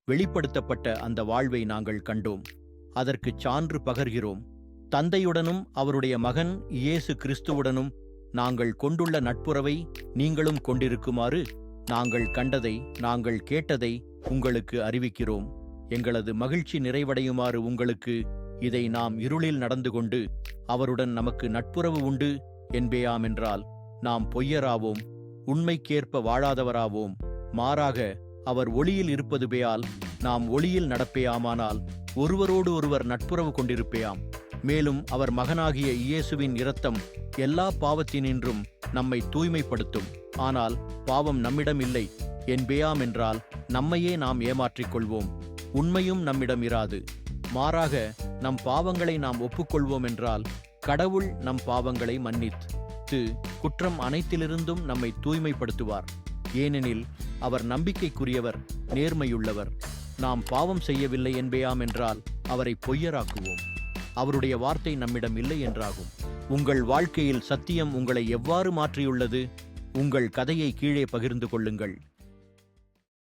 வெளிப்படுத்தப்பட்ட அந்த வாழ்வை நாங்கள் கண்டோம். அதற்குச் சான்று பகர்கிறோம். தந்தையுடனும் அவருடைய மகன் இயேசு கிறிஸ்துவுடனும் நாங்கள் கொண்டுள்ள நட்புறவை நீங்களும் கொண்டிருக்குமாறு நாங்கள் கண்டதை, நாங்கள் கேட்டதை உங்களுக்கு அறிவிக்கிறோம். எங்களது மகிழ்ச்சி நிறைவடையுமாறு உங்களுக்கு இதை நாம் இருளில் நடந்து கொண்டு அவருடன் நமக்கு நட்புறவு உண்டு என்பேயாமென்றால் நாம் பொய்யராவோம், உண்மைக்கேற்ப வாழாதவராவோம். மாறாக அவர் ஒளியில் இருப்பதுபேயால் நாம் ஒளியில் நடப்பேயாமானால் ஒருவரோடு ஒருவர் நட்புறவு கொண்டிருப்பேயாம். மேலும் அவர் மகனாகிய இயேசுவின் இரத்தம் எல்லா பாவத்தினின்றும் நம்மை தூய்மைப்படுத்தும். ஆனால் பாவம் நம்மிடம் இல்லை என்பேயாமென்றால் நம்மையே நாம் ஏமாற்றிக் கொள்வோம், உண்மையும் நம்மிடம் இராது. மாறாக நம் பாவங்களை நாம் ஒப்புக்கொள்வோம் என்றால் கடவுள் நம் பாவங்களை மன்னித்து குற்றம் அனைத்திலிருந்தும் நம்மை தூய்மைப்படுத்துவார். ஏனெனில் அவர் நம்பிக்கைக்குரியவர், நேர்மையுள்ளவர். நாம் பாவம் செய்யவில்லை என்பேயாமென்றால் அவரை பொய்யராக்குவோம், அவருடைய வார்த்தை நம்மிடம் இல்லை என்றாகும். உங்கள் வாழ்க்கையில் சத்தியம் உங்களை எவ்வாறு மாற்றியுள்ளது? உங்கள் கதையை கீழே பகிர்ந்து கொள்ளுங்கள்.